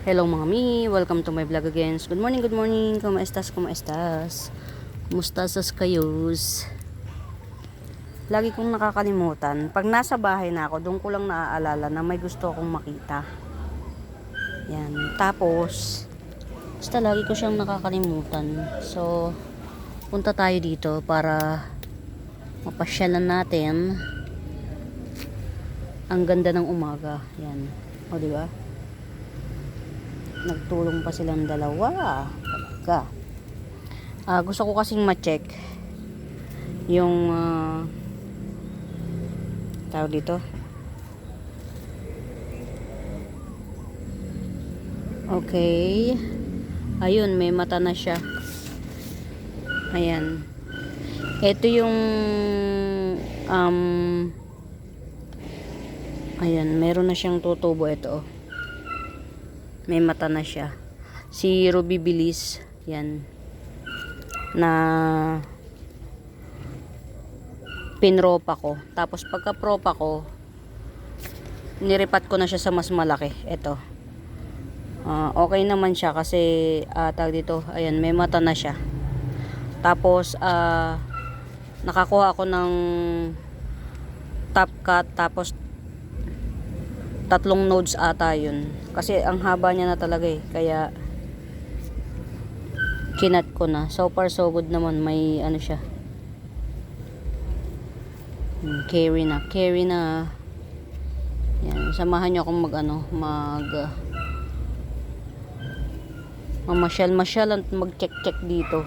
Hello mga mi, welcome to my vlog again. Good morning, good morning. Kumuestas, kumuestas? Kumusta kayos? Lagi kong nakakalimutan. Pag nasa bahay na ako, doon ko lang naaalala na may gusto akong makita. Yan. Tapos, basta lagi ko siyang nakakalimutan. So, punta tayo dito para mapasyalan natin. Ang ganda ng umaga. Yan. O, diba? Nagtulong pa silang dalawa talaga. Gusto ko kasing ma-check yung tawag dito. Okay, ayun, may mata na siya. Ayan, ito yung ayan, meron na siyang tutubo. Ito, may mata na siya. Si Ruby Bilis, yan, na pinropa ko. Tapos pagka propa ko, niripat ko na siya sa mas malaki. Ito, okay naman siya kasi tawag dito, ayan, may mata na siya. Tapos nakakuha ako ng top cut, tapos 3 nodes ata yun. Kasi ang haba niya na talaga kaya kinat ko na. So far so good naman. May ano siya. Carry na. Yan, samahan niyo akong mamasyal at mag-check dito.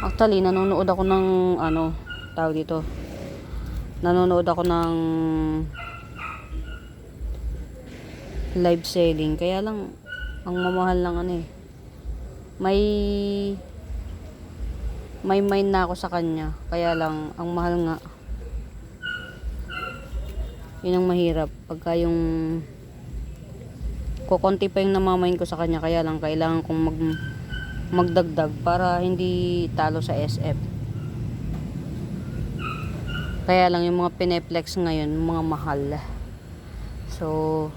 Actually, nanonood ako ng tawag dito. Nanonood ako ng live selling, kaya lang ang mamahal lang may mind na ako sa kanya, kaya lang ang mahal nga. Yun ang mahirap pagka yung kukonti pa yung namamain ko sa kanya, kaya lang kailangan kong magdagdag para hindi talo sa SF. Kaya lang yung mga pineplex ngayon, mga mahal. So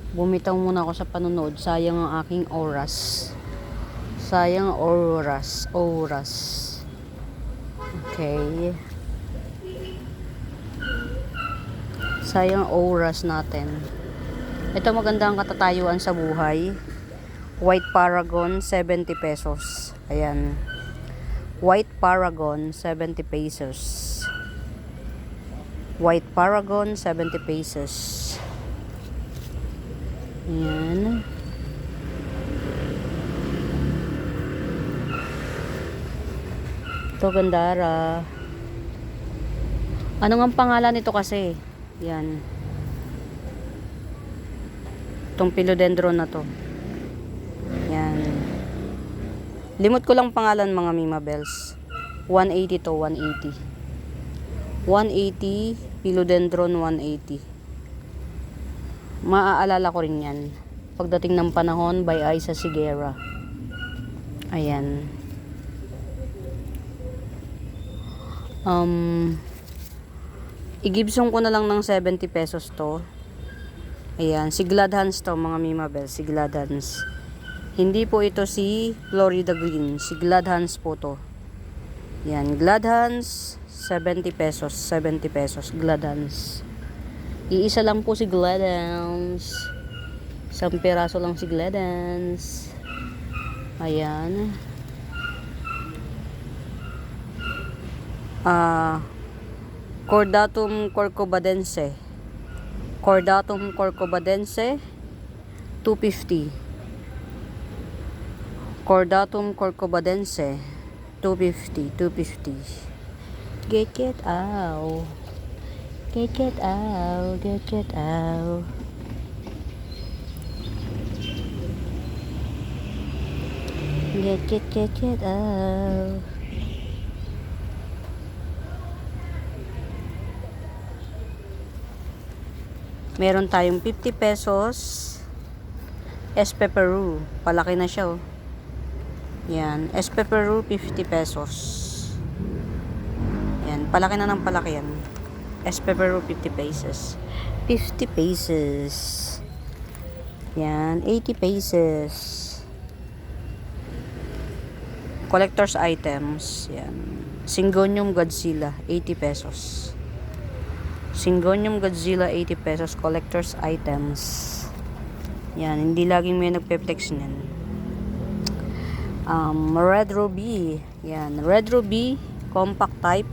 bumitaw muna ako sa panonood. Sayang ang aking oras. Okay. Sayang oras natin. Ito, maganda ang katatayuan sa buhay. White Paragon, 70 pesos. Ayan. White Paragon, 70 pesos. White Paragon, 70 pesos. Ayan. Ito, gandara. Ano nga pangalan nito kasi? Yan. Itong philodendron na to. Yan. Limot ko lang pangalan mga Mima Bells. 180 to, 180. 180, philodendron 180. Maaalala ko rin yan pagdating ng panahon, by Isa Sigera. Ayan. I-Gibson ko na lang ng 70 pesos to. Ayan, si Gladhans to mga Mima Bell, si Gladhans. Hindi po ito si Florida Green, si Gladhans po to. Ayan, Gladhans 70 pesos, 70 pesos Gladhans. Iisa lang po si Gladhans. 1 piraso lang si Gladhans. Ayan. Cordatum corcovadense. Cordatum corcovadense 250. Cordatum corcovadense 250. Get out. Get out. Get out. Meron tayong 50 pesos Espeperu. Palaki na siya Yan, Espeperu 50 pesos. Yan, palaki na ng palaki yan. Espepero 50 pesos. 50 pesos. Yan, 80 pesos. Collector's items. Yan. Syngonium Godzilla, 80 pesos. Syngonium Godzilla, 80 pesos. Collector's items. Yan, hindi laging may nagpe-flex niyan. Red Ruby. Yan, Red Ruby, compact type.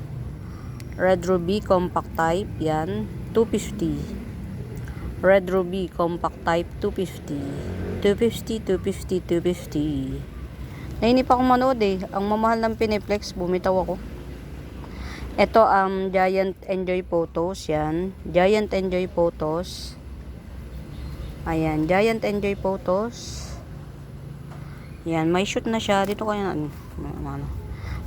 Red Ruby, compact type. Yan, 250. Red Ruby, compact type, 250. 250, 250, 250. Nainip akong manood eh. Ang mamahal ng Pineplex, bumitaw ako. Ito, Giant Enjoy Photos. Yan. Giant Enjoy Photos. Ayan, Giant Enjoy Photos. Yan, may shoot na siya. Dito kaya ano.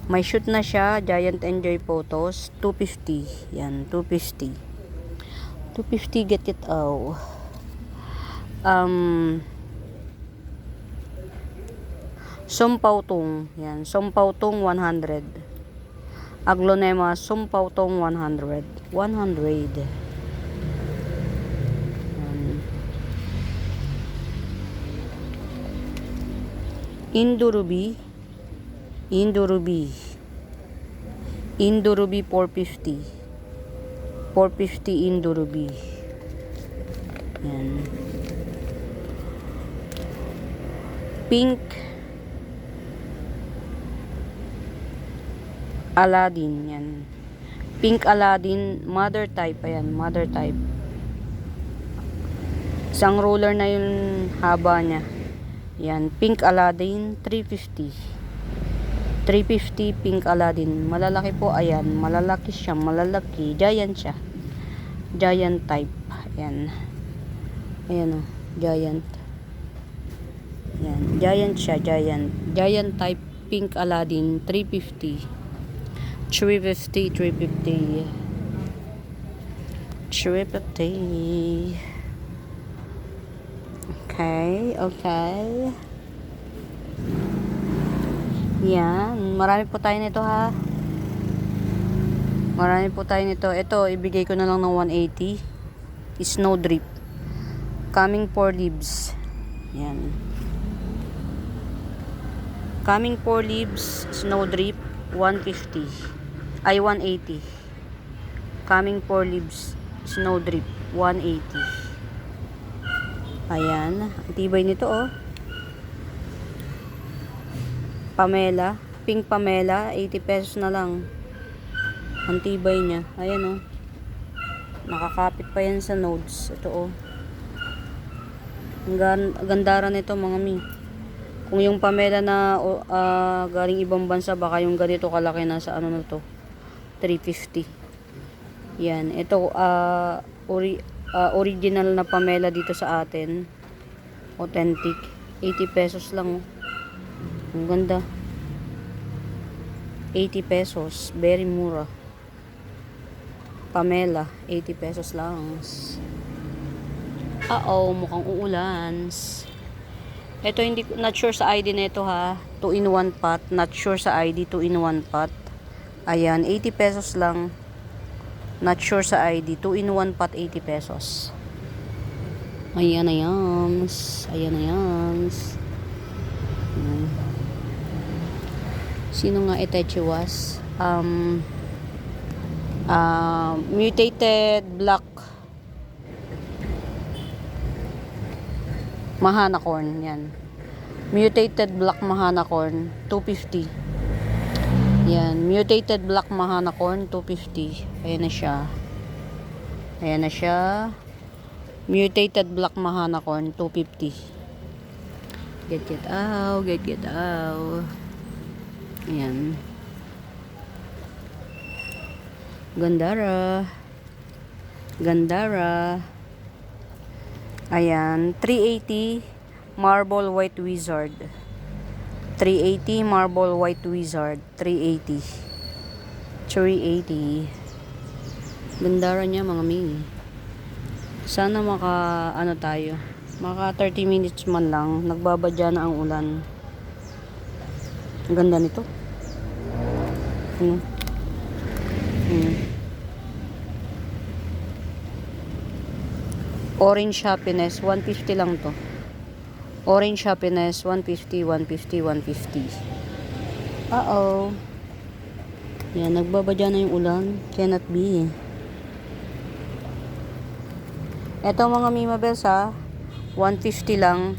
May shoot na siya. Giant Enjoy Photos. 250. Yan, 250. 250, get it out. Sumpautong. Yan, Sumpautong 100. Aglonema Sumpautong 100. 100. Indurubi 450. 450 Indurubi. Yan. Pink Aladdin. Yan. Pink Aladdin, mother type. Ayan, mother type. Isang roller na yung haba niya. Yan, Pink Aladdin, 350. 350 Pink Aladdin. Malalaki po, ayan. Malalaki siya, malalaki. Giant siya. Giant type. Ayan. Ayan o, giant. Ayan, giant siya, giant. Giant type, Pink Aladdin, 350. 350, 350. 350. Okay, okay. Yan, marami po tayo nito ha. Marami po tayo nito. Ito, ibigay ko na lang ng 180. Snow Drip. Coming 4 leaves. Yan. Coming 4 leaves, Snow Drip, 150. Ay, 180. Coming 4 leaves, Snow Drip, 180. Ayan, ang tibay nito oh. Pamela, Pink Pamela, 80 pesos na lang. Ang tibay niya. Ayan oh. Nakakapit pa yan sa nodes. Ito oh. Ang gandara nito mga mi. Kung yung Pamela na galing ibang bansa, baka yung ganito kalaki na sa ano na to. 350. Yan, ito original na Pamela dito sa atin. Authentic. 80 pesos lang oh. Ang ganda. 80 pesos. Very mura. Pamela. 80 pesos lang. Mukhang uulan. Ito hindi, not sure sa ID nito ha. 2-in-1 pot. Not sure sa ID. 2-in-1 pot. Ayan. 80 pesos lang. Not sure sa ID. 2-in-1 pot, 80 pesos. Ayan na yams. Ayan na yams. Sino nga Itachi was? Mutated Black Mahanacorn. Yan. Mutated Black Mahanacorn, 250. Yan, Mutated Black Mahanacorn, 250. Ayan na siya. Ayan na siya. Mutated Black Mahanacorn, 250. Get out, get out. Ayan. Gandara. Gandara. Ayan, 380 Marble White Wizard. 380 Marble White Wizard, 380. 380. Gandara niya mga ming. Sana maka ano tayo. Maka 30 minutes man lang. Nagbabadya na ang ulan. Ang ganda nito. Orange Happiness, 150 lang to. Orange Happiness, 150, 150, 150. Uh-oh. Yan, nagbabadya na yung ulan. Cannot be. Eto mga Mimabels ha, 150 lang.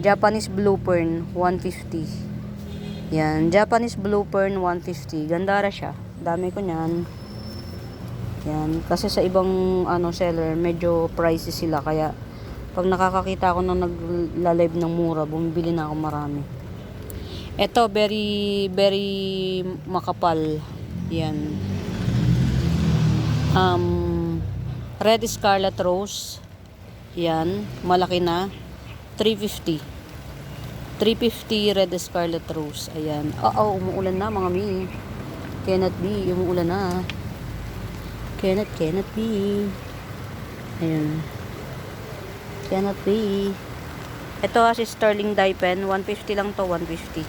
Japanese Blue Fern, 150. Yan, Japanese Blue Fern, 150. Gandara siya. Dami ko niyan. Yan, kasi sa ibang seller, medyo pricey sila. Kaya, pag nakakakita ako ng naglalive ng mura, bumibili na ako marami. Ito, very, very makapal. Yan. Red Scarlet Rose. Yan, malaki na. 350. 350 Red Scarlet Rose. Ayan. Umuulan na mga mi. Cannot be. Umuulan na. Cannot be. Ayan. Cannot be. Ito si Sterling Dye Pen. 150 lang to. 150.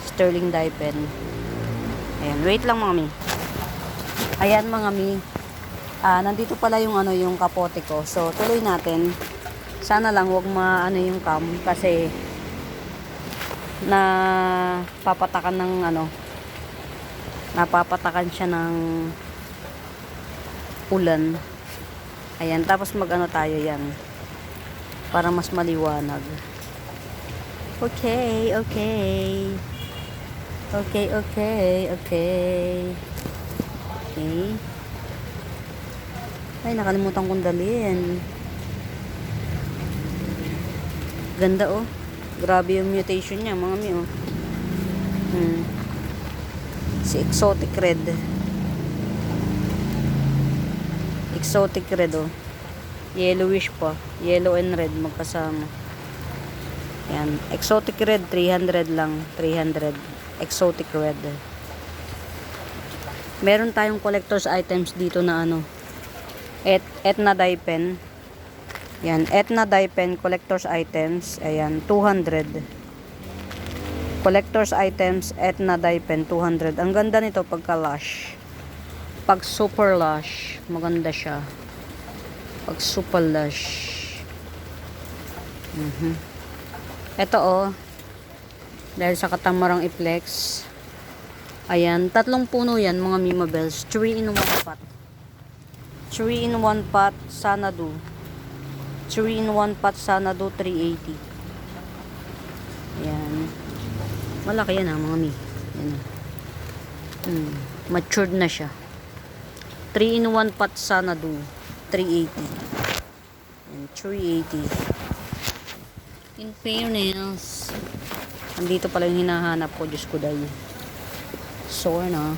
Sterling Dye Pen. Ayan. Wait lang mga mi. Ayan mga mi. Nandito pala yung yung kapote ko. So, tuloy natin. Sana lang wag yung cam kasi napapatakan ng napapatakan siya ng ulan. Ayan, tapos tayo yan para mas maliwanag. Okay. Ay, nakalimutan kong dalhin. Ganda oh. Grabe yung mutation niya, mga mi oh. Si Exotic Red. Exotic Red oh. Yellowish pa. Yellow and red magkasama. Yan. Exotic Red, 300 lang. 300. Exotic Red. Meron tayong collector's items dito na Etna Dye Pen. Yan, Etna Dye Pen collector's items. Ayan, 200. Collector's items, Etna Dye Pen, 200. Ang ganda nito pagka lush. Pag super lush, maganda siya. Pag super lush. Ito oh. Dahil sa katamarang i-flex. Ayan, 3 puno yan mga Mimabels. 3 in 1 pot. 3 in 1 pot, Sanadu. 3 in 1 pot, Sanadu, 380. Ayan. Malaki yan mga mi. Ayan. Matured na siya. 3 in 1 pot, Sanadu, 380. Ayan, 380. In fairness, andito pala yung hinahanap ko. Diyos ko dahil. Sore na.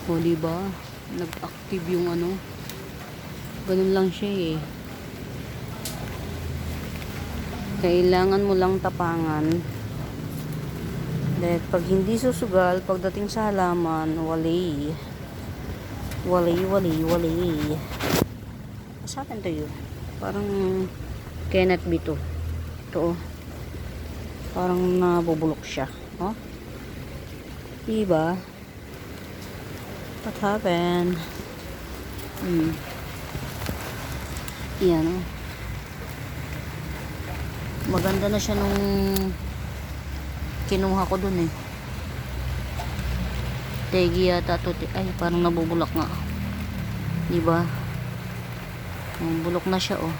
O diba? Nag-active yung ganun lang siya eh. Kailangan mo lang tapangan. Dahil pag hindi susugal, pagdating sa halaman, wali. What's happened to you? Parang cannot be to. Ito oh. Parang nabubulok siya. Oh? Diba? What happened? Yan oh. Maganda na siya nung kinuha ko dun eh. Tegi yata to. Ay, parang nabubulok nga. Diba? Bulok na siya oh.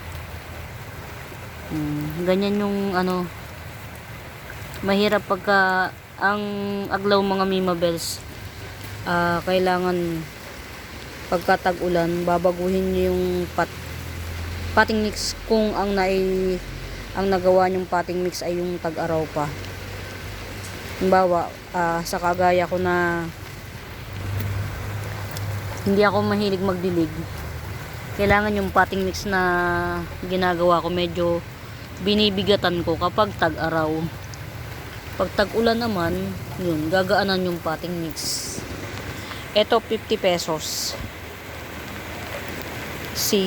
Ganyan yung mahirap pagka ang aglaw mga Mimabels. Kailangan pagka tag-ulan, babaguhin niyo yung potting mix kung ang nagawa niyong potting mix ay yung tag-araw pa. Halimbawa, sa kagaya ko na hindi ako mahilig magdilig. Kailangan yung potting mix na ginagawa ko medyo binibigatan ko kapag tag-araw. Pag tag-ulan naman, yun, gagaanan yung potting mix. Ito 50 pesos. Si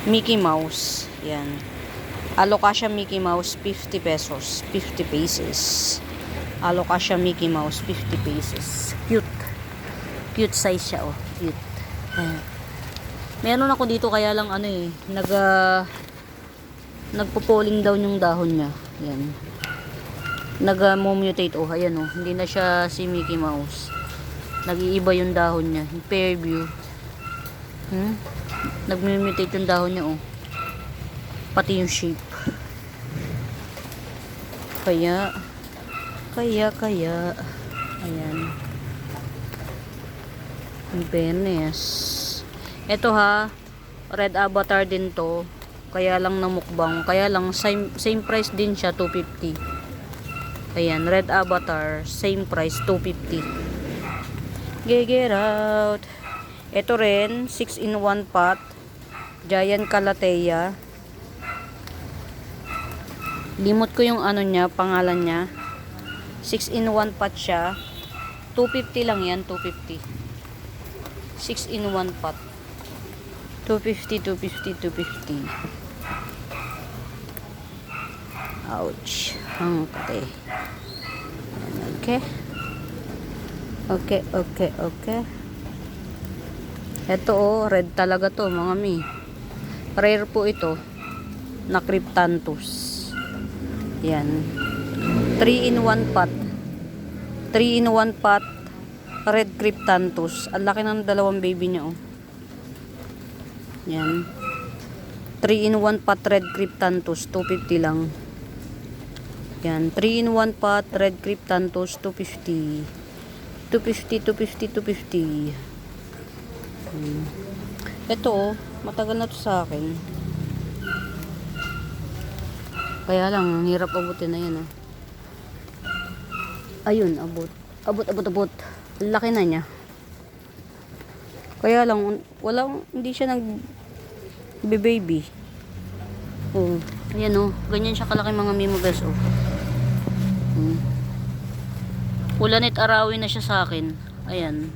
Mickey Mouse. Yan. Alocasia Mickey Mouse, 50 pesos. 50 pesos. Alocasia Mickey Mouse, 50 pesos. Cute. Cute size siya, oh. Cute. Ayan. Meron ako dito, kaya lang ano eh, nagpo-falling down yung dahon niya. Ayan. Nag-mutate, oh. Ayan, oh. Hindi na siya si Mickey Mouse. Nag-iiba yung dahon niya. Fairview. Nag-mutate yung dahon niya, oh. Pati yung shape. Kaya. Ayan. In fairness. Ito ha, Red Avatar din to. Kaya lang namukbang. Kaya lang, same price din siya, 250. Ayan, Red Avatar, same price, 250. Get out. Ito rin, 6-in-1 pot. Giant Calathea. Limot ko yung ano niya, pangalan niya. 6-in-1 pot siya. 250 lang yan, 250. 6-in-1 pot. 250. Ouch. Ang pati. Okay. Ito oh, red talaga to mga mi. Rare po ito. Na Cryptanthus. Yan. 3-in-1 pot. 3-in-1 pot. Red Cryptanthus. Ang laki ng dalawang baby niya oh. Yan. 3-in-1 pot Red Cryptanthus. 250 lang. Yan. 3-in-1 pot Red Cryptanthus. 250. 250. Ito oh. Matagal na to sa akin. Kaya lang, hirap abutin na yan oh. Ayun, abot. Abot. Laki na niya. Kaya lang, hindi siya nag-baby. Oh, ayan oh. Ganyan siya kalaki mga Mimo Bells oh. Ulanit arawin na siya sa akin. Ayan.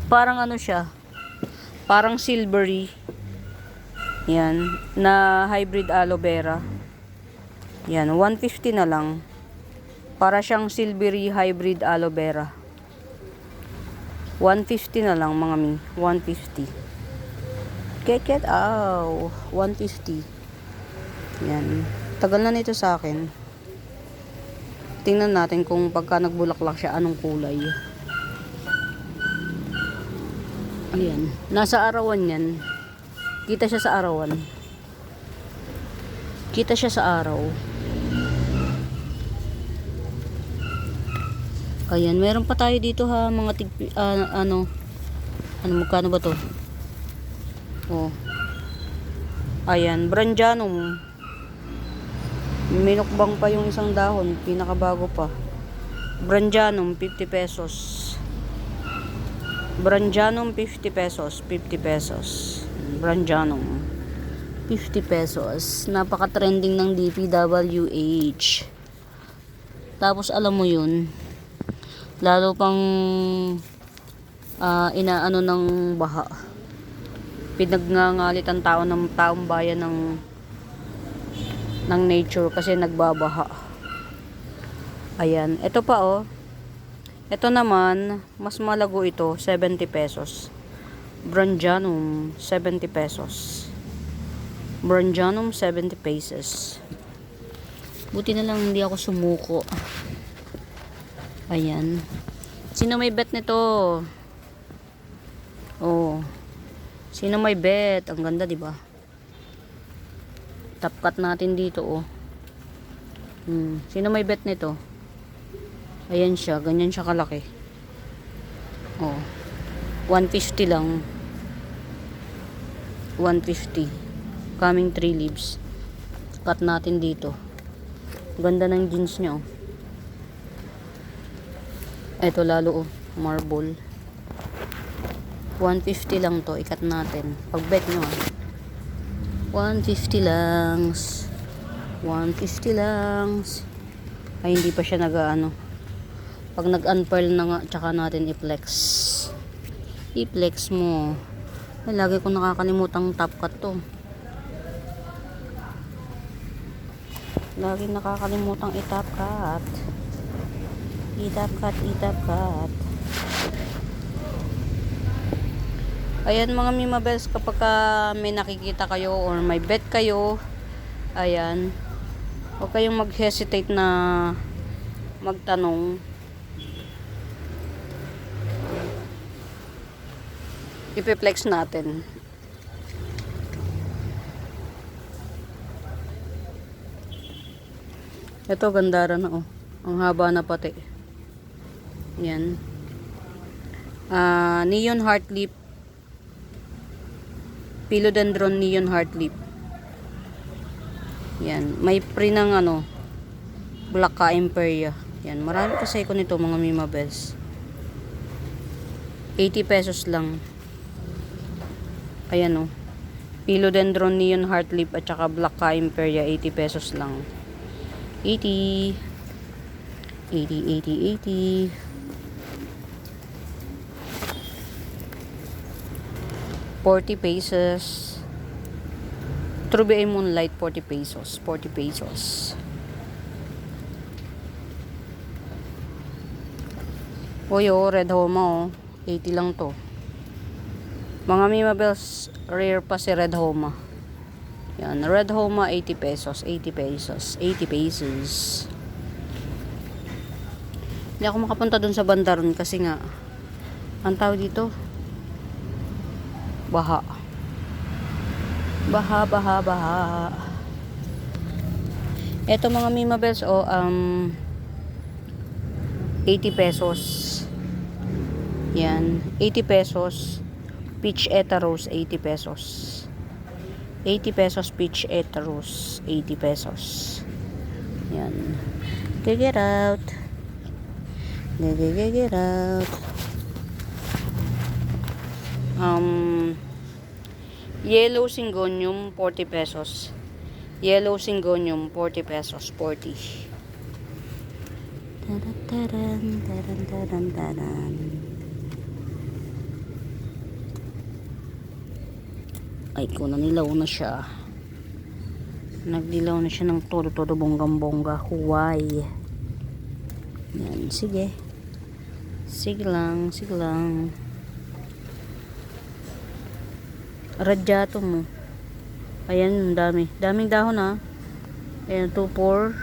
Parang ano siya. Parang silvery. Yan. Na hybrid aloe vera. Yan. 150 na lang. Para siyang silvery hybrid aloe vera. 150 na lang mga mi. 150. Keket. 150. Yan. Tagal na nito sa akin. Tingnan natin kung pagka nagbulaklak siya, anong kulay. Ayan. Nasa arawan yan. Kita siya sa arawan. Kita siya sa araw. Ayan. Meron pa tayo dito ha. Mga magkano ba to? Oh. Ayan. Branjanum. Minukbang pa yung isang dahon. Pinakabago pa. Branjanum, 50 pesos. Branjanum, 50 pesos. 50 pesos. Branjanum, 50 pesos. Napaka-trending ng DPWH. Tapos, alam mo yun, lalo pang inaano ng baha. Pinagngangalit ang tao ng taong bayan ng nature kasi nagbabaha. Ayan, ito pa oh. Ito naman, mas malago ito, 70 pesos. Branjanum, 70 pesos. Branjanum, 70 pesos. Buti na lang hindi ako sumuko. Ayan. Sino may bet nito? Oh. Sino may bet? Ang ganda, di ba? Top cut natin dito oh. Sino may bet nito? Ayan siya, ganyan siya kalaki. Oh. 150 lang. 150. Coming 3 leaves. Cut natin dito. Ganda ng jeans niya oh. Ito lalo oh, marble. 150 lang to, ikat natin. Pag bet nyo ah. 150 lang. 150 lang. Ay, hindi pa siya nag-ano. Pag nag-unpearl na nga, tsaka natin i-flex. I-flex mo. Ay, lagi ko nakakalimutang top cut to. Lagi nakakalimutang i-top cut. I-top cut, i-top cut. Ayan mga Mimabels, kapag may nakikita kayo or may bet kayo, ayan, huwag kayong mag-hesitate na magtanong. Ipiplex natin. Ito, gandara na oh. Ang haba na pati. Yan. Neon heart leaf. Philodendron neon heart leaf. Yan. May pre ng ano, Black Imperia. Yan. Marami kasi ko nito mga Mimabels. 80 pesos lang. Ayan o. Philodendron neon heart leaf at saka Black Imperia. 80 pesos lang. 80. 80. 40 pesos. Trube Moonlight, 40 pesos. 40 pesos. Uy, Red Homa, 80 lang to. Mga Mimabels, rare pa si Red Homa. Yan, Red Homa, 80 pesos. 80 pesos. 80 pesos. Hindi ako makapunta dun sa bandaron kasi nga, ang tawag dito, baha. Baha. Eto mga Mimabels, 80 pesos. Yan, 80 pesos. Peach Eta Rose, 80 pesos. 80 pesos peach Eta Rose, 80 pesos. Yan. Get out. Get out. Yellow Syngonium, 40 pesos. Yellow Syngonium, 40 pesos. 40. Taran. Ay, kung nanilaw na siya. Nagdilaw na siya ng todo bonggang-bongga. Huway. Yan, sige. Sige lang. Radyato mo. Ayan, dami. Daming dahon ha. Ayan, 2, 4.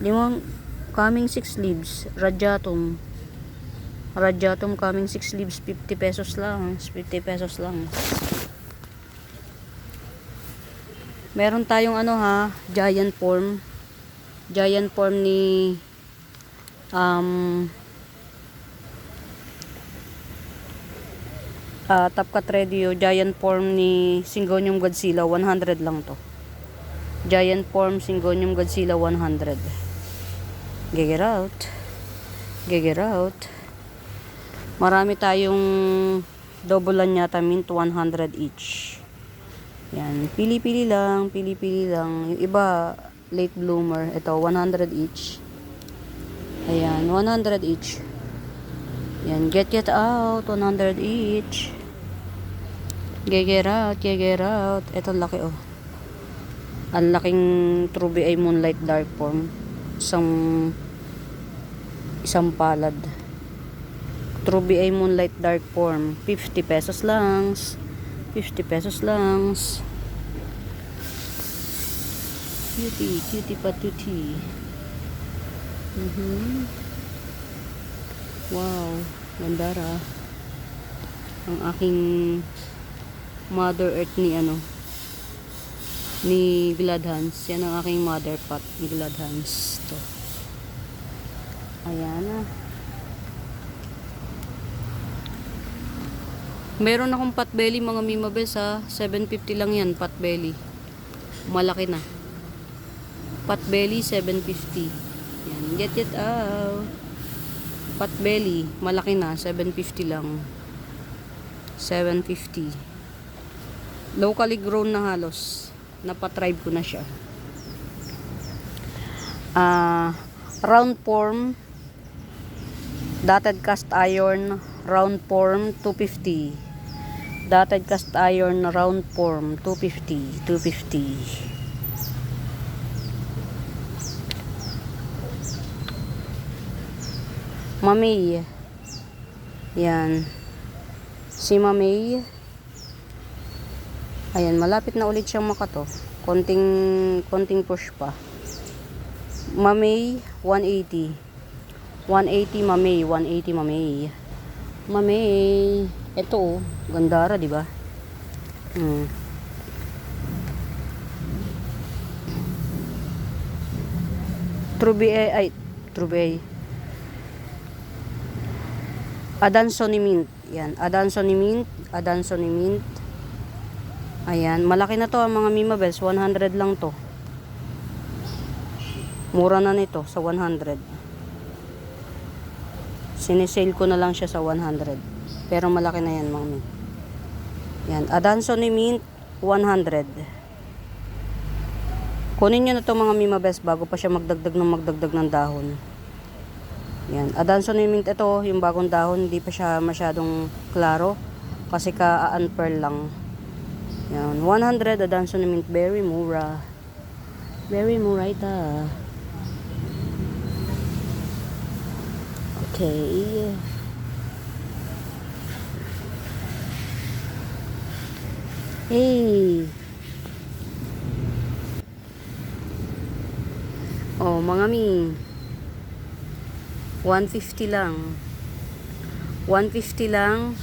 Limang, coming 6 leaves. Radyatum coming 6 leaves. 50 pesos lang. 50 pesos lang. Meron tayong ano ha, giant form ni Top Cut Radio, giant form ni Syngonium Godzilla, 100 lang to. Giant form Syngonium Godzilla, 100. Get out. Marami tayong doublean yata, mint 100 each. Yan, pili-pili lang. Yung iba late bloomer, ito 100 each. Ayan, 100 each. Yan, get out, 100 each. Get out. Ito laki oh. Ang laking Trube ay Moonlight Dark Form. Isang palad. Trube ay Moonlight Dark Form. 50 pesos lang. 50 pesos lang. Cutie patuti. Wow, gandara. Ang aking Mother Earth ni Gladhans. Yan ang aking mother pot ni Gladhans. To. Ayan na. Meron akong potbelly mga Mimabels ha. 750 lang yan, potbelly. Malaki na. Potbelly 750. Yan, get out. Potbelly, malaki na, 750 lang. 750. Locally grown na halos. Napatribe ko na siya. Round form, dotted cast iron, round form 250. Dotted cast iron na round form 250. 250. Mamay. Yan. Si Mamay. Ayan, malapit na ulit siyang makato. Konting push pa. Mamay 180. 180 Mamay, 180 Mamay. Mamay. Ito oh, gandara, di ba? Trubay. Adansony Mint. Yan, Adansony Mint. Ayan, malaki na to ang mga Mima Bells, 100 lang to. Mura na nito sa 100. Sinisale ko na lang siya sa 100. Pero malaki na yan, mga Mint. Yan, Adansony Mint 100. Kunin nyo na to mga Mima Bells bago pa siya magdagdag ng dahon. Yan, Adansony Mint ito, yung bagong dahon, hindi pa siya masyadong klaro kasi ka-unpearl lang. Yan, 100 Adansony Mint, very mura. Very mura ito. Okay. Hey. Oh, mga mi. 150 lang. 150 lang.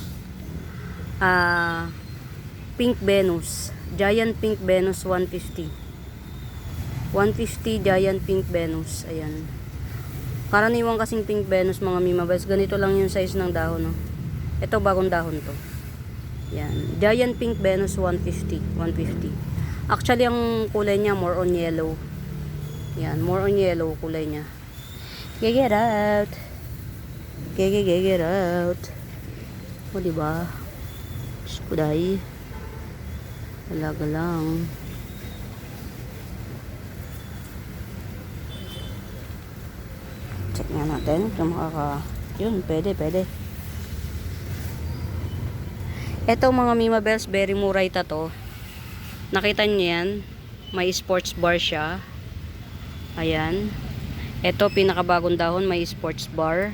Pink Venus. Giant Pink Venus 150. 150 Giant Pink Venus. Ayan. Karaniwang kasing Pink Venus mga Mima Bells. Ganito lang yung size ng dahon. No? Ito bagong dahon to. Yan. Giant Pink Venus 150. 150. Actually ang kulay niya more on yellow. Yan. More on yellow kulay niya. Get out. Get out. O diba? Skuday. Talaga lang. Check nga natin kung yun, pwede. Eto mga Mima Bells, very murayta to. Nakita niyo yan? May sports bar siya. Ayan. Eto pinakabagong dahon, may sports bar.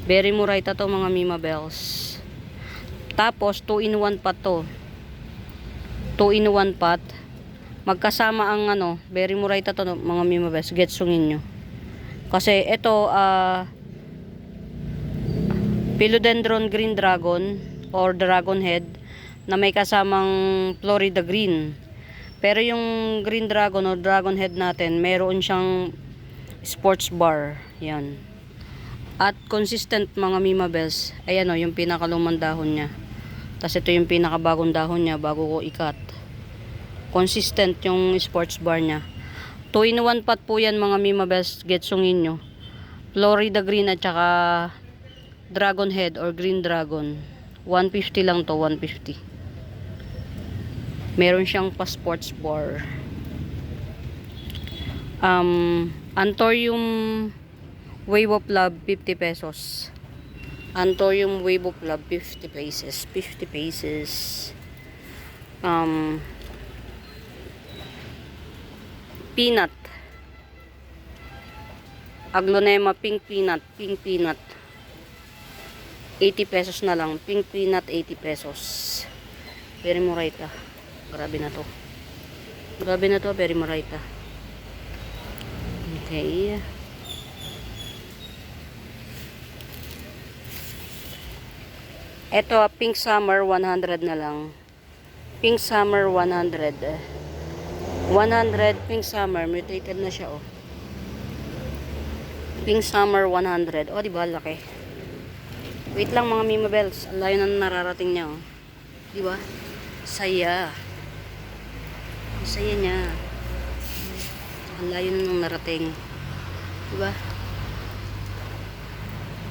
Very murayta to mga Mima Bells. Tapos 2-in-1 pa to. 2-in-1 pot. Magkasama ang very murayta to mga Mima Bells. Getsungin nyo. Kasi ito Philodendron Green Dragon or Dragon Head na may kasamang Florida Green. Pero yung Green Dragon o Dragon Head natin, meron siyang sports bar. Yan. At consistent mga Mima Bells. Ayan o, yung pinakalumang dahon niya. Tapos ito yung pinakabagong dahon niya bago ko ikat. Consistent yung sports bar niya. 2-in-1 pot po yan mga Mima Bells. Getsungin nyo. Florida Green at saka Dragon Head or Green Dragon. 150 lang to, 150. Meron siyang pa sports bar. Anthurium Wave of Love 50 pesos. Anthurium Wave of Love 50 pesos. 50 pesos. Peanut. Aglonema Pink Peanut. 80 pesos na lang. Pink Peanut 80 pesos. Very murayta. Grabe na to. Very murayta. Okay. Ito, Pink Summer 100 na lang. Pink Summer 100. 100 Pink Summer, mutated na siya oh. Pink Summer 100. Oh, di ba laki? Wait lang mga Mima Bells. Ang layo na nararating niya oh. Di ba? Saya. Ang saya niya. Ang layo na nang narating. Di ba?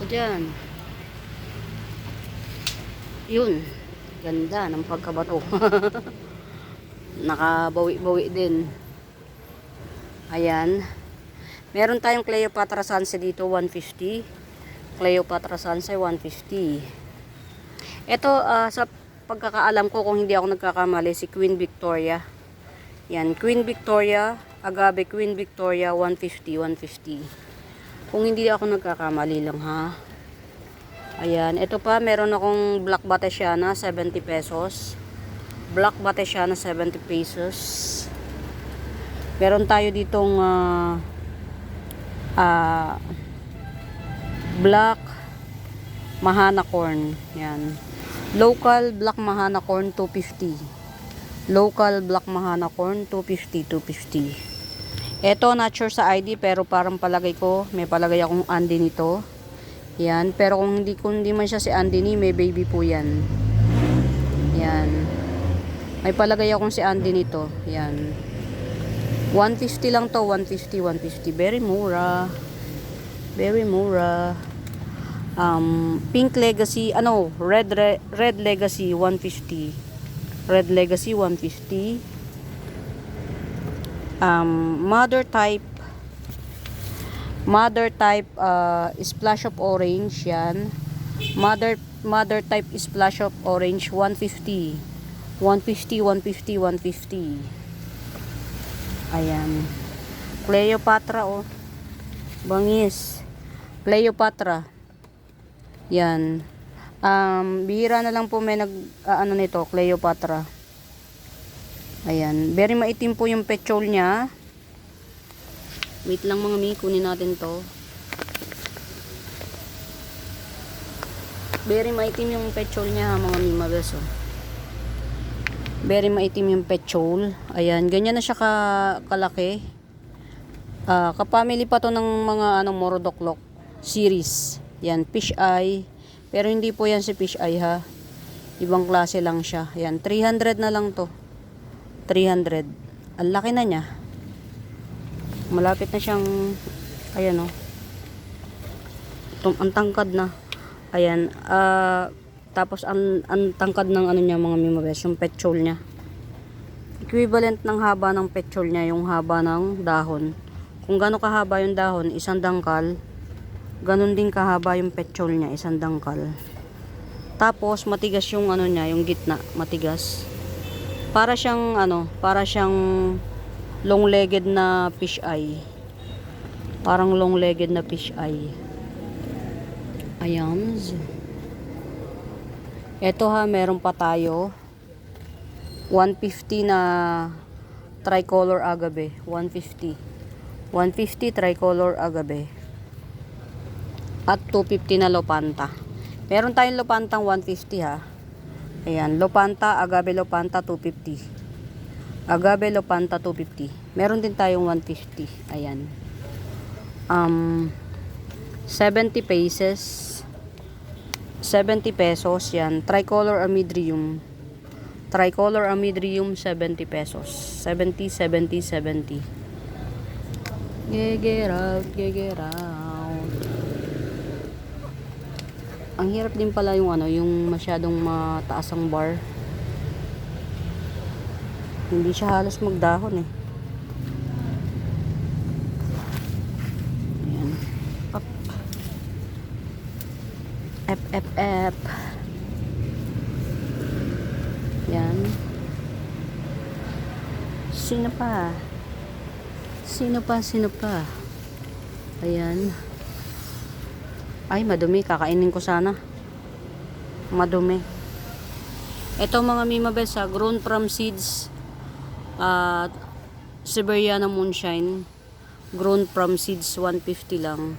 O dyan. Yun. Ganda ng pagkabato. Nakabawi-bawi din. Ayan. Meron tayong Cleopatra Sunset dito, 150. Cleopatra Sansay, 150. Ito, sa pagkakaalam ko, kung hindi ako nagkakamali, si Queen Victoria. Yan, Queen Victoria, agave Queen Victoria, 150, 150. Kung hindi ako nagkakamali lang, ha. Ayan, ito pa, meron akong Black Batesiana, 70 pesos. Black Batesiana, 70 pesos. Meron tayo ditong Black Mahana Corn. Yan. Local Black Mahana Corn, 250. Local Black Mahana Corn, 250, 250. Ito, not sure sa ID, pero parang palagay ko, may palagay akong Andy nito. Yan. Pero kung hindi man siya si Andy ni, may baby po yan. Yan. May palagay akong si Andy nito. Yan. 150 lang to, 150, 150. Very mura. Very mura. Pink Legacy, Red Legacy, 150. Red Legacy, 150. Mother type, splash of orange, yan. Mother type splash of orange, 150. 150, 150, 150. Ayan. Cleopatra, oh. Bangis. Cleopatra. Yan. Bihira na lang po may nito, Cleopatra. Ayan. Very maitim po yung petrol niya. Wait lang mga mi, kunin natin to. Very maitim yung petrol niya, mga mi, mabeso. Very maitim yung petrol. Ayan, ganyan na siya kalaki. Kapamily pa to ng mga Morodoklok series. Yan, fish eye. Pero hindi po yan si fish eye, ha. Ibang klase lang siya. Yan, 300 na lang to. 300. Ang laki na niya. Malapit na siyang, ayan, oh. Ang tangkad na. Ayan, tapos ang tangkad ng niya, mga mimabes, yung petrol niya. Equivalent ng haba ng petrol niya, yung haba ng dahon. Kung gaano kahaba yung dahon, isang dangkal. Ganon din kahaba yung petrol niya, isang dangkal. Tapos matigas yung niya, yung gitna, matigas. Para siyang long-legged na fish eye. Parang long-legged na fish eye. Ayan. Ito ha, meron pa tayo. 150 na tricolor agave. 150. 150 tricolor agave. At 250 na Lopanta. Meron tayong Lopantang 150 ha. Ayan, Lopanta, agave Lopanta 250. Agave Lopanta 250. Meron din tayong 150. Ayan. 70 pesos. 70 pesos yan. Tricolor Amidrium. Tricolor Amidrium 70 pesos. 70, 70, 70. Get out, get out. Ang hirap din pala yung yung masyadong mataas ang bar. Hindi siya halos magdahon eh. Ayan. Up. F. Yan. Sino pa? Ayan. Ay, madumi. Kakainin ko sana. Madumi. Ito mga mimabes, grown from seeds. Siberiana Moonshine. Grown from seeds, 150 lang.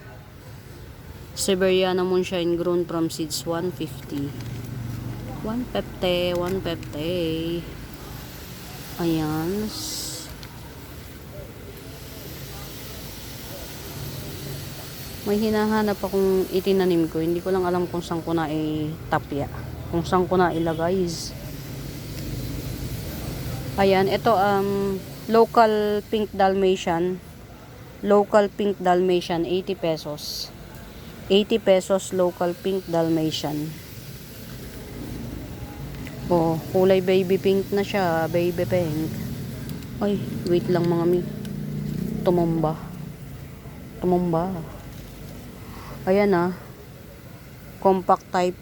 Siberiana Moonshine, grown from seeds, 150. 150, 150. Ayan. May hinahanap akong itinanim ko. Hindi ko lang alam kung saan ko na itapya. Kung saan ko na ilagay. Ayan, ito local pink Dalmatian. Local pink Dalmatian, 80 pesos. 80 pesos local pink Dalmatian. Oh, kulay baby pink na siya, baby pink. Ay, wait lang mga mi. Tumumba. Ayan Compact type.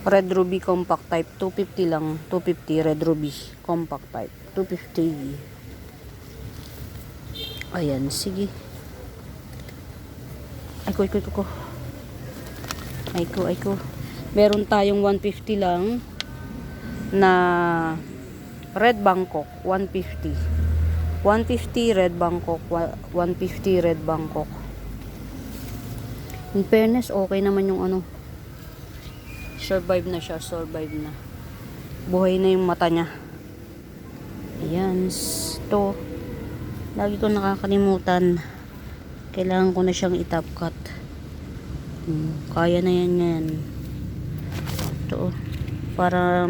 Red Ruby compact type. 250 lang. 250 Red Ruby compact type. 250. Ayan, sige. Ay ko. Meron tayong 150 lang na Red Bangkok. 150. 150 Red Bangkok. 150 Red Bangkok. In fairness, okay naman yung ano. Survive na siya. Survive na. Buhay na yung mata niya. Ayan. Ito. Lagi ko nakakalimutan. Kailangan ko na siyang i-top cut. Kaya na yan ngayon. Ito. Para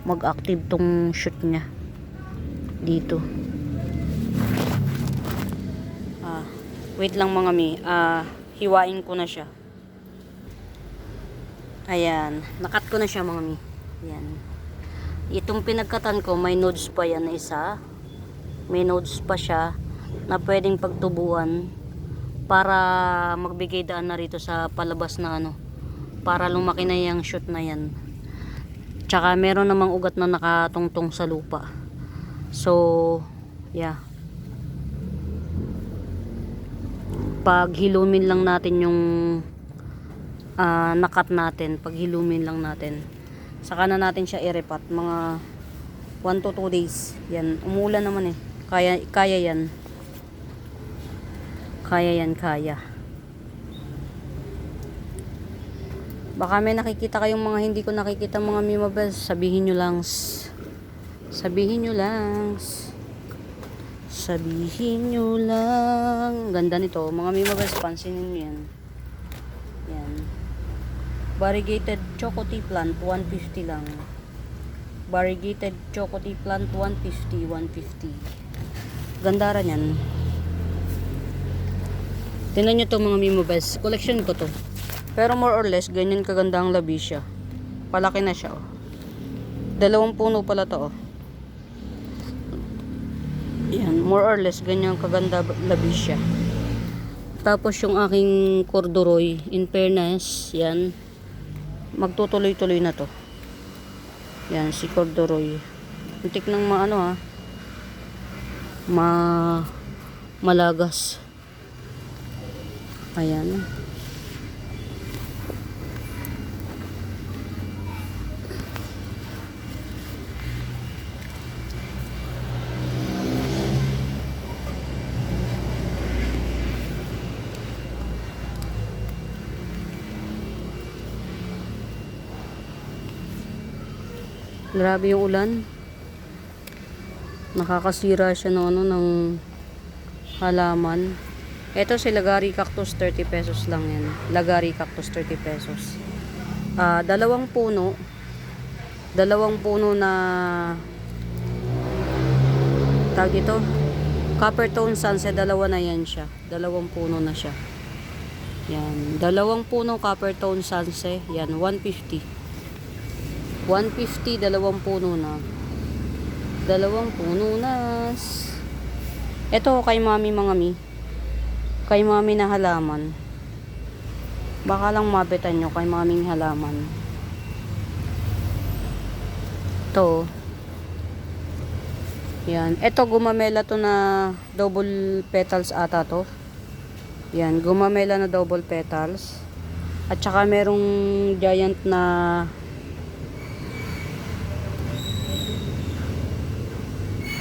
mag-active tong shoot niya. Dito. Wait lang mga mi. Hiwain ko na siya. Ayan. Nakat ko na siya mga mi. Ayan. Itong pinagkatan ko, may nodes pa yan na isa. May nodes pa siya na pwedeng pagtubuan para magbigay daan na rito sa palabas na ano. Para lumaki na yung shoot na yan. Tsaka meron namang ugat na nakatungtong sa lupa. So, yeah. Pag hilumin lang natin yung nakat natin, pag hilumin lang natin, saka na natin siya i-repat mga 1 to 2 days. Yan, umulan naman eh. Kaya yan. Kaya. Baka may nakikita kayong mga hindi ko nakikita mga Mimabels, sabihin nyo lang. Ganda nito mga Mimabels, pansinin nyo yan. Yan. Variegated Chocotea plant 150 lang. Variegated Chocotea plant 150. Ganda rin yan. Tingnan nyo to mga Mimabels, collection ko to. Pero more or less ganyan kaganda ang labi siya. Palaki na siya oh. 2 puno pala to oh. Yan, more or less ganyan kaganda labi siya. Tapos yung aking corduroy, in fairness, yan, magtutuloy-tuloy na to. Yan, si corduroy. Untik ng malagas. Ayan. Grabe yung ulan. Nakakasira siya ng halaman. Ito si Lagari Cactus, 30 pesos lang yan. Lagari Cactus, 30 pesos. 2 puno. 2 puno na tawag dito, Copper Tone Sunset. 2 na yan siya. 2 puno na siya. Yan. 2 puno Copper Tone Sunset. Yan. 150. 2 puno na. 2 puno na. Ito kay mami mga mi. Kay mami na halaman. Baka lang mabitan nyo kay maming halaman. Ito. Yan. Ito gumamela to na double petals ata to. Yan. Gumamela na double petals. At saka merong giant na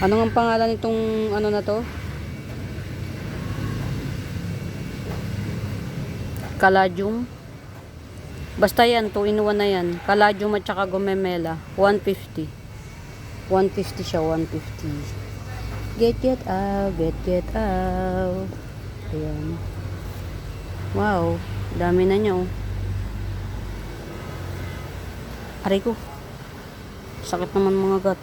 ano ang pangalan nitong ano na to? Caladium. Basta yan, 2 in 1 na yan. Caladium at saka gumemela. 150. 150 siya, 150. Get out. Ayan. Wow, dami na niya oh. Aray ko. Sakit naman mga gat.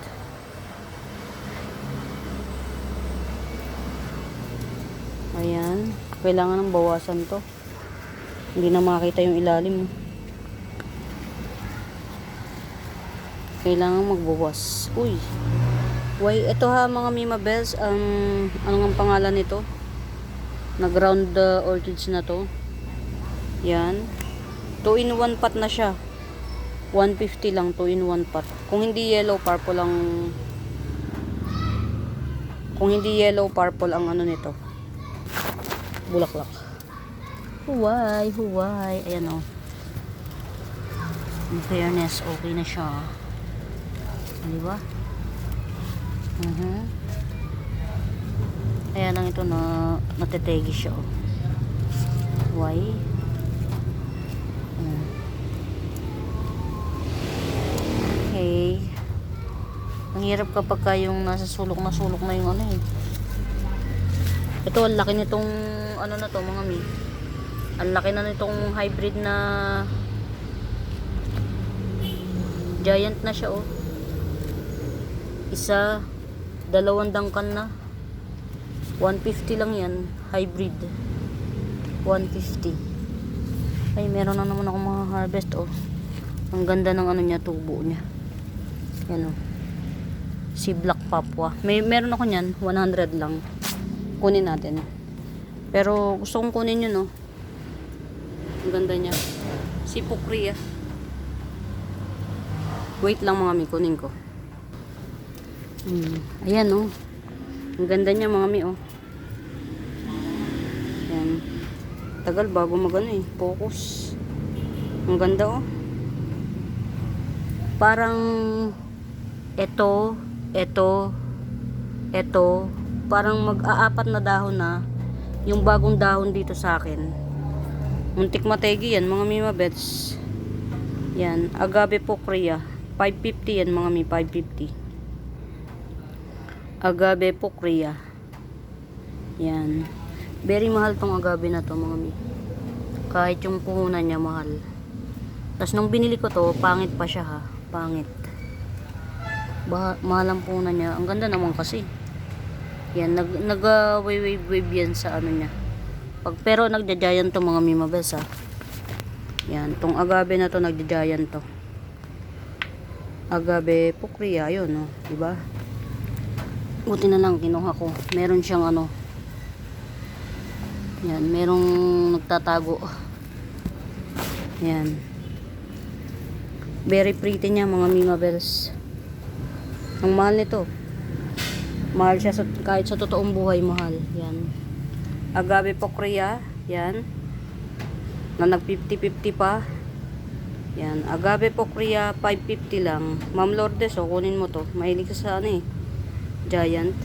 Ayan. Kailangan ng bawasan to. Hindi na makita yung ilalim. Kailangan magbawas. Uy. Why, ito ha mga Mimabels. Ano nga pangalan nito? Na ground orchids na to. Yan. 2 in 1 pot na siya. 150 lang, 2 in 1 pot. Kung hindi yellow, purple ang ano nito. Bulaklak. Huway, huway. Ayan o. In fairness, okay na siya. Diba? Ayan lang ito na natetegi siya o. Why? Okay. Ang hirap kapag yung nasa sulok na yung ano eh. Ito, ang laki nitong ano na to mga mi. Ang laki na nitong hybrid na giant na siya oh. Isa, 2 dangkan na. 150 lang yan, hybrid. 150. Ay, meron na naman akong mga harvest oh. Ang ganda ng ano niya, tubo niya. Yan oh. Si Black Papua. Meron ako niyan, 100 lang. Kunin natin. Pero gusto kong kunin yun oh. Ang ganda niya. Si Pukria. Wait lang mga mi, kunin ko. Ayan oh. Ang ganda niya mga mi oh. Ayan. Tagal bago magano eh. Focus. Ang ganda oh. Parang ito, parang mag-aapat na dahon na yung bagong dahon dito sa akin. Muntik mategi yan mga mima bets. Yan, Agave Pukria. 550 yan mga mi, 550. Agave Pukria. Yan. Very mahal tong agave na to mga mi. Kahit yung puhunan niya mahal. Tapos nung binili ko to, pangit pa siya ha. Pangit. Mahal ang puhunan niya. Ang ganda naman kasi. Yan, nag-wave yan sa ano niya. Pero nagja-giant to mga mimabes ha. Yan, tong agave na to nagja-giant to. Agave Pukria, yun no, diba? Buti na lang kinuha ko. Meron siyang ano. Yan, merong nagtatago. Yan. Very pretty niya mga mimabels. Ang mahal nito. Mahal siya kahit sa totoong buhay mahal. Yan. Agave Pukria, yan. Na nag 50-50 pa. Yan, Agave Pukria 550 lang. Ma'am Lourdes, kunin mo to. Mahilig ka sa ano eh. Giant.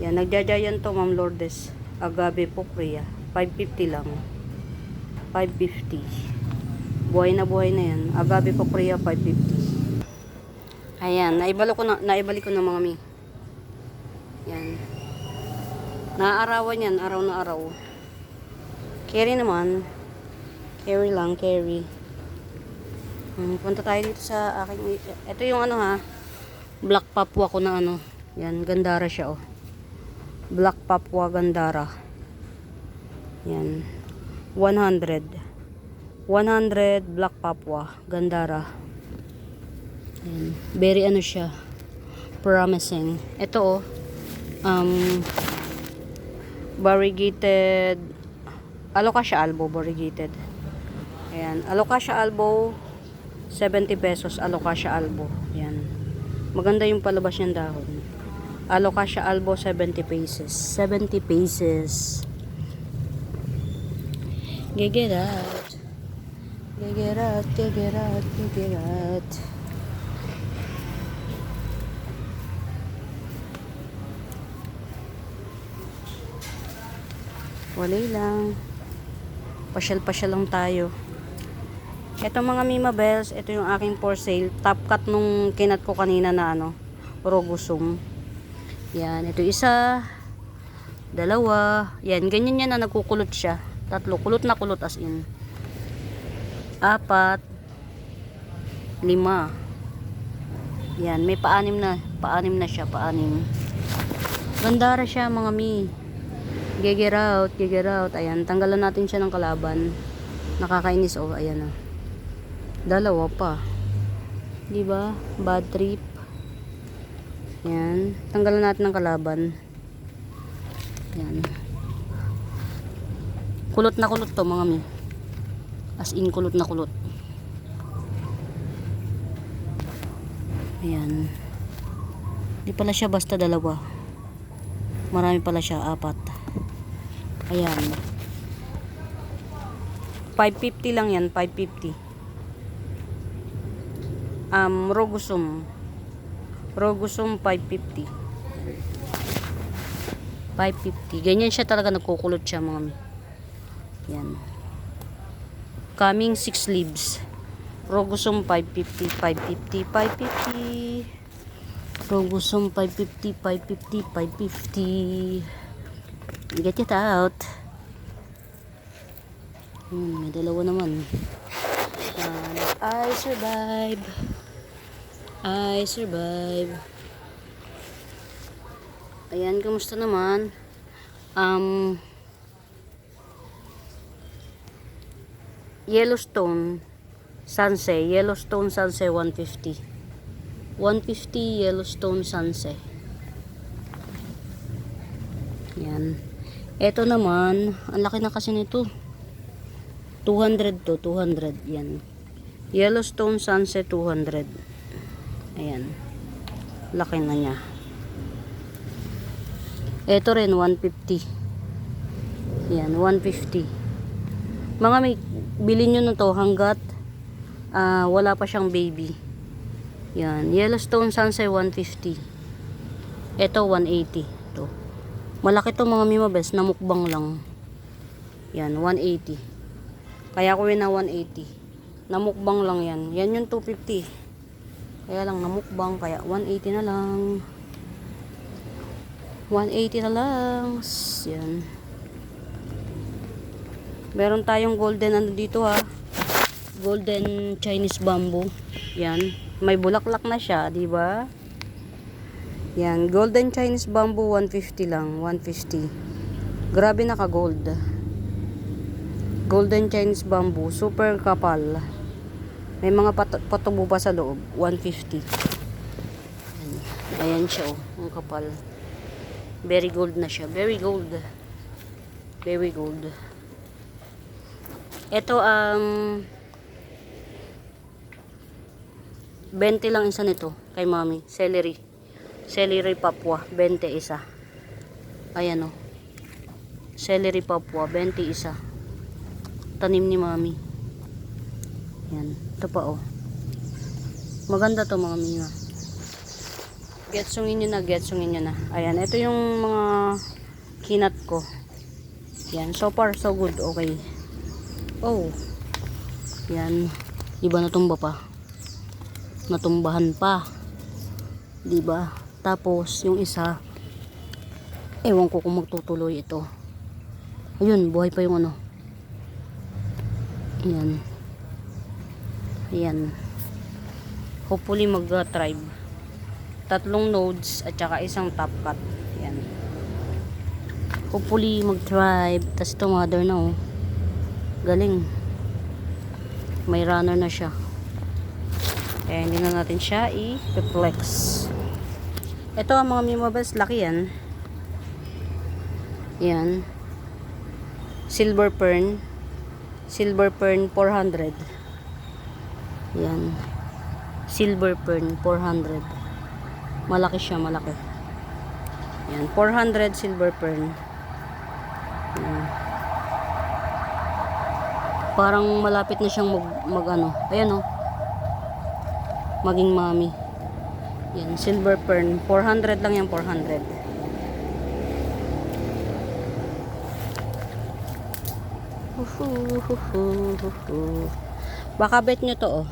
Yan, nagja-giant to Ma'am Lourdes. Agave Pukria 550 lang. 550. Buhay na yan. Agave Pukria 550. Ayan, naibalik ko na mga mi. Yan. Naaarawan yan, araw na araw. Carry naman. Carry lang, carry. Punta tayo dito sa aking... Ito yung ano ha. Black Papua ko na ano. Yan, gandara siya oh. Black Papua gandara. Yan. 100 Black Papua gandara. Yan. Very ano siya. Promising. Ito oh. Variegated Alocasia albo variegated. Ayan, Alocasia albo 70 pesos Alocasia albo. Ayan. Maganda yung palabas niyang dahon. Alocasia albo 70 pesos. 70 pesos. Get out. Get out, get out, get out. Walay lang. Pasyal-pasyal lang tayo. Ito mga Mima Bells, ito yung aking for sale. Top cut nung kinat ko kanina na ano, Robusum. Yan, ito isa, dalawa. Yan, ganyan yan na nagkukulot siya. 3, kulot na kulot as in. 4, 5. Yan, may paanim na siya, paanim. Gandara siya mga mi. Get out. Ayan, tanggalan natin siya ng kalaban. Nakakainis oh, ayan oh. 2 pa. 'Di ba? Bad trip. Yan, tanggalan natin ng kalaban. Yan. Kulot na kulot to mga mi. As in kulot na kulot. Ayan. Di pala siya basta dalawa. Marami pala siya, 4. Ayan. 550 lang yan, 550. Rogosum. Rogosum 550. 550. Ganyan siya talaga, nagkukulot siya mga mi. Yan. Coming 6 leaves. Rogosum 550, 550, 550. Rogosum 550, 550, 550. Get it out. May dalawa naman. I survive. I survive. Ayan, kamusta naman? Yellowstone Sunset. Yellowstone Sunset 150. 150 Yellowstone Sunset. Yan. Ito naman, ang laki na kasi nito. 200 to, 200. Yan. Yellowstone Sunset 200. Ayan. Laki na niya. Ito rin 150. Yan, 150. Mga may bilhin nyo na to hanggat wala pa siyang baby. Yan, Yellowstone Sunset 150. Ito 180. To. Malaki to mga mimabes, namukbang lang. Yan, 180. Kaya ko na 180. Namukbang lang yan. Yan yung 250. Kaya lang namukbang, kaya 180 na lang. 180 na lang. Yan. Meron tayong golden ano dito ha. Golden Chinese bamboo. Yan. May bulaklak na siya, di ba? Yan, golden Chinese bamboo 150 lang, 150. Grabe naka-gold. Golden Chinese bamboo, super kapal. May mga patubo pa sa loob, 150. Ayan siya oh, ang kapal. Very gold na siya, very gold. Very gold. Ito 20 lang isa nito kay mami. Celery. Celery Papua, 20 isa. Ayan o. Celery Papua, 20 isa. Tanim ni mami. Yan. Ito pa o. Maganda to mga minga. Getsungin nyo na, getsungin nyo na. Ayan, ito yung mga kinat ko. Yan, so far so good, okay. Oh. Yan. Iba natumba pa. Natumbahan pa. Diba? Tapos, yung isa, ewan ko kung magtutuloy ito. Ayun, buhay pa yung ano. Ayan. Ayan. Hopefully mag-thrive. 3 nodes at saka isang top cut. Ayan. Hopefully mag-thrive. Tapos ito mother na oh. Galing. May runner na siya. Kaya hindi na natin siya i-flex. Ito ang mga mimabas. Laki yan. Yan. Silver fern. Silver fern 400. Yan. Silver fern 400. Malaki siya, malaki. Yan. 400 silver fern. Yan. Parang malapit na siyang mag ano. Ayan oh. Maging mami. Yan, silver fern. 400 lang yan, 400. Baka bet nyo to oh.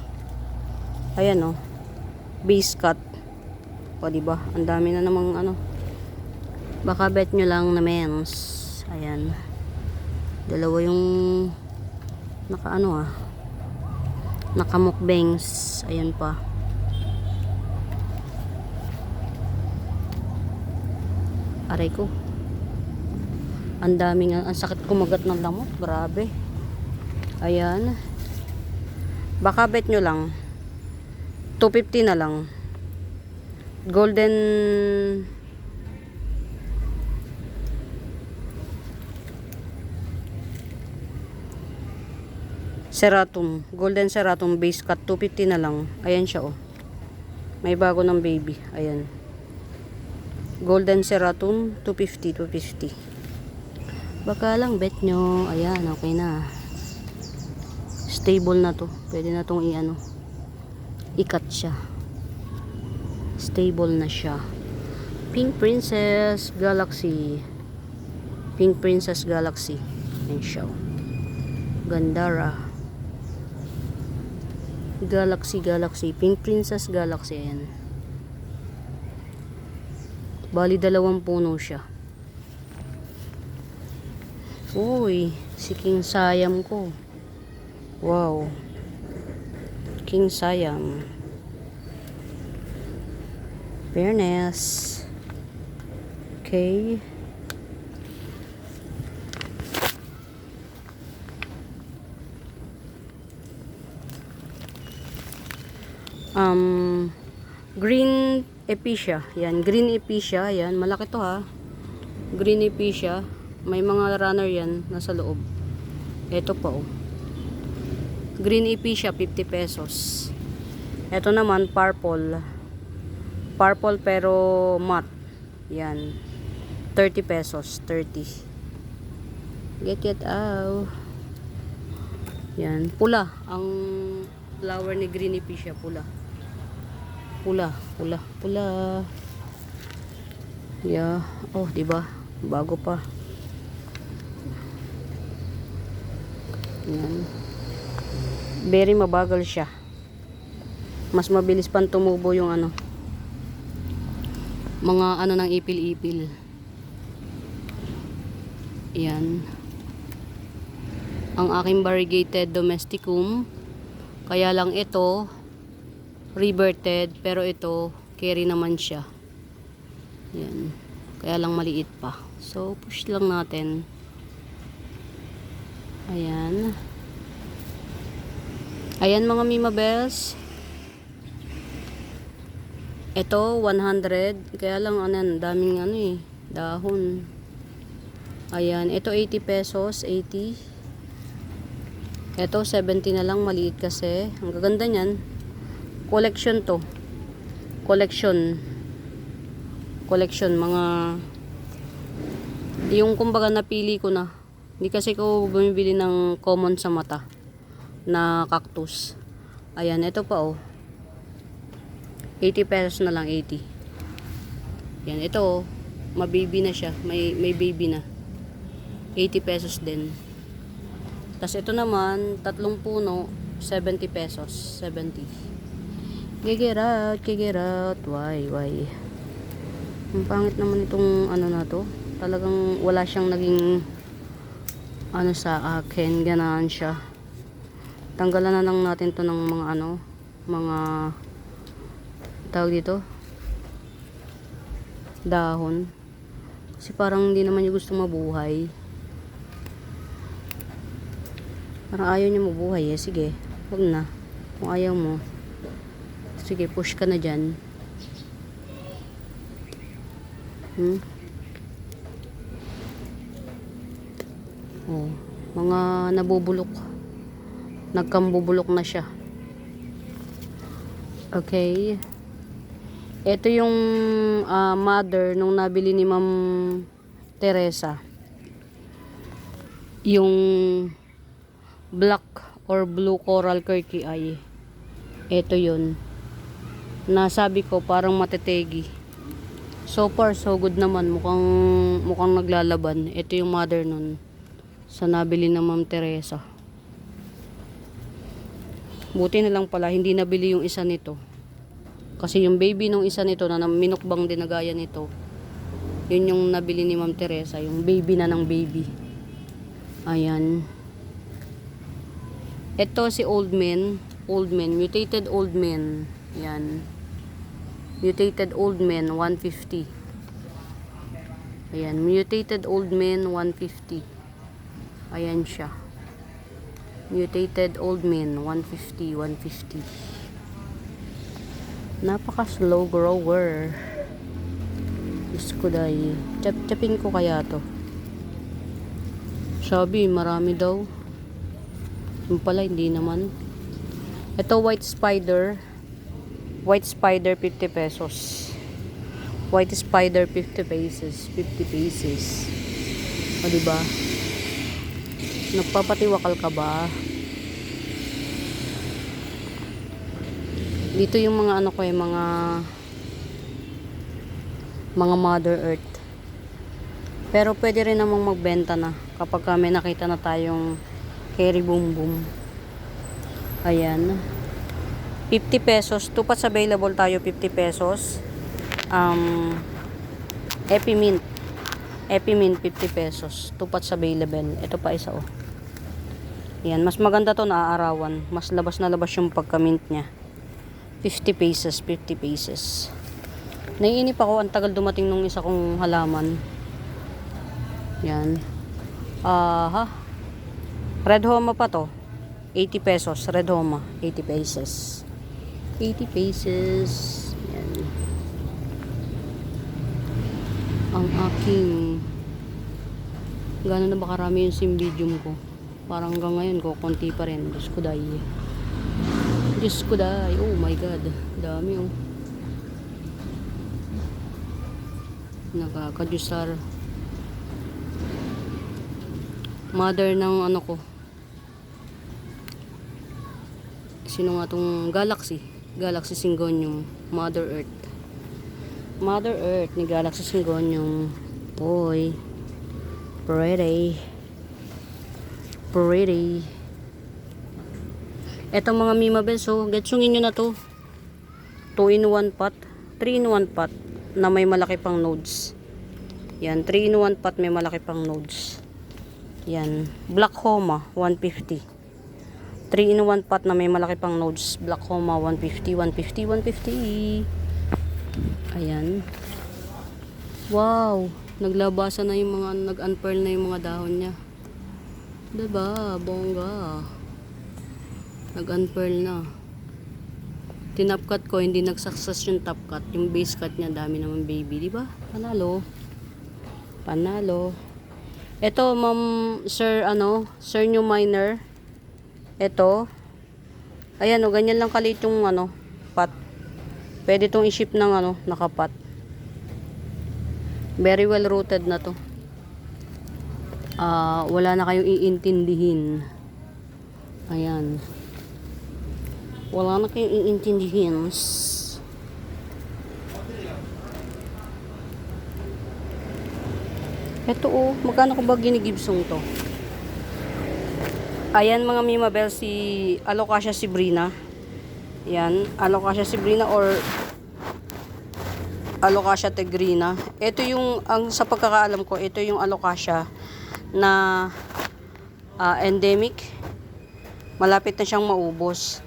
Ayan oh. Base cut. O diba? Ang dami na namang ano. Baka bet nyo lang na mens. Ayan. Dalawa yung naka ano ah. Naka mukbangs. Ayan pa. Aray ko. Ang daming, ang sakit kumagat ng lamok. Grabe. Ayan. Baka bet nyo lang. 250 na lang. Golden Ceratum. Golden Ceratum base cut. 250 na lang. Ayan siya oh. May bago ng baby. Ayan. Golden Ceratum. 250. Baka lang bet nyo. Ayan. Okay na. Stable na to. Pwede na tong i-ano. I-cut siya. Stable na siya. Pink Princess Galaxy. Pink Princess Galaxy. Ayan siya. Gandara. Galaxy. Pink Princess Galaxy. Ayan. Bali 2 puno siya. Uy. Si King Siam ko. Wow. King Siam. Fairness. Okay. Green Epicia. Yan, Green Epicia. Yan, malaki to ha. Green Epicia. May mga runner yan nasa loob. Ito pa oh. Green Epicia 50 pesos. Ito naman purple. Purple pero matte. Yan. 30 pesos. 30. Get out. Yan, pula ang flower ni Green Epicia, pula. Yeah. Oh, 'di ba? Bago pa. Yan. Very mabagal siya. Mas mabilis pang tumubo yung ano. Mga ano ng ipil-ipil. Yan. Ang aking variegated domesticum. Kaya lang ito reverted, pero ito carry naman siya. Yan. Kaya lang maliit pa. So push lang natin. Ayan. Ayan mga Mima Bells. Ito 100, kaya lang ano, daming ano eh, dahon. Ayan, ito 80 pesos, 80. Ito 70 na lang, maliit kasi. Ang gaganda niyan. Collection to. Collection mga yung kumbaga napili ko na. Hindi kasi ko bumibili ng common sa mata na cactus. Ayan, ito pa oh. 80 pesos na lang, 80. Yan, ito oh. Mababy na siya. May baby na. 80 pesos din. Tapos ito naman, 3 puno, 70 pesos. 70. Get out. Why? Ang pangit naman itong ano na to. Talagang wala siyang naging ano sa akin. Ganaan siya. Tanggalan na lang natin to ng mga ano, mga tawag dito, dahon. Kasi parang hindi naman niya gusto mabuhay. Parang ayaw niya mabuhay eh. Sige, huwag na. Kung ayaw mo, sige, push ka na dyan. Oh, mga nabubulok. Nagkambubulok na siya. Okay. Ito yung mother nung nabili ni Ma'am Teresa. Yung black or blue coral kirky eye. Ito yun. Nasabi ko parang matetegi. So far so good naman, mukhang naglalaban. Ito yung mother nun sa nabili ng Ma'am Teresa. Buti na lang pala hindi nabili yung isa nito. Kasi yung baby nung isa nito na minukbang din na gaya nito, yun yung nabili ni Ma'am Teresa, yung baby na ng baby. Ayan. Ito si Old Man, mutated Old Man. Ayan. Mutated Old Man 150. Ayan, mutated Old Man 150. Ayan siya. Mutated Old Man 150. Napaka slow grower. Diyos ko dahi. Chapin ko kaya to. Sabi marami daw. Yung pala, hindi naman. Ito, white spider. White spider, 50 pesos. White spider, 50 pesos. 50 pesos. O, diba? Nagpapatiwakal ka ba? Dito yung mga ano ko mga Mother Earth. Pero pwede rin namang magbenta na kapag may nakita na tayong Hairy Boom Boom. Ayan. 50 pesos. Tupats available tayo, 50 pesos. Epimint. Epimint, 50 pesos. Tupats available. Ito pa isa, oh. Ayan. Mas maganda to, naaarawan. Mas labas na labas yung pagka-mint niya. 50 pesos, 50 pesos. Naiinip ako, ang tagal dumating nung isa kong halaman. Yan. Red Homa pa to. 80 pesos, Red Homa. 80 pesos. 80 pesos. Yan. Ang aking gano'n na ba karami yung Cymbidium ko? Parang hanggang ngayon ko, konti pa rin. Diyos ko dahil. Diyos ko dahil. Oh my God. Dami, oh. Nakakadusar. Mother ng ano ko. Sino nga tong Galaxy? Galaxy Syngonium. Mother Earth. Mother Earth ni Galaxy Syngonium. Boy. Pretty. Pretty. Etong mga Mimabel, so getsungin nyo na to. 2-in-1 pot. 3-in-1 pot na may malaki pang nodes. Yan, 3-in-1 pot may malaki pang nodes. Yan, Black Homa 150. 3-in-1 pot na may malaki pang nodes. Black Homa 150, 150, 150. Ayan. Wow, naglabasan na yung mga, nag-unpearl na yung mga dahon niya. Diba, bongga. Nag-unpearl na. Tinapcut ko, hindi nag-success yung top cut. Yung base cut niya, dami naman baby, di ba? Panalo. Panalo. Ito, ma'am, sir, sir new miner. Ito. Ayan, o, ganyan lang kalit yung, pot. Pwede itong i-ship ng, nakapat. Very well rooted na to. Wala na kayong iintindihin. Ayan. Wala na kayong iintindihin. Ito, oh, magkano ko ba ginigibsong to? Ayan mga Mimabel, si Alocasia sibrina. Yan, Alocasia sibrina or Alocasia tegrina. Ito yung, sa pagkakaalam ko, ito yung Alocasia na endemic. Malapit na siyang maubos.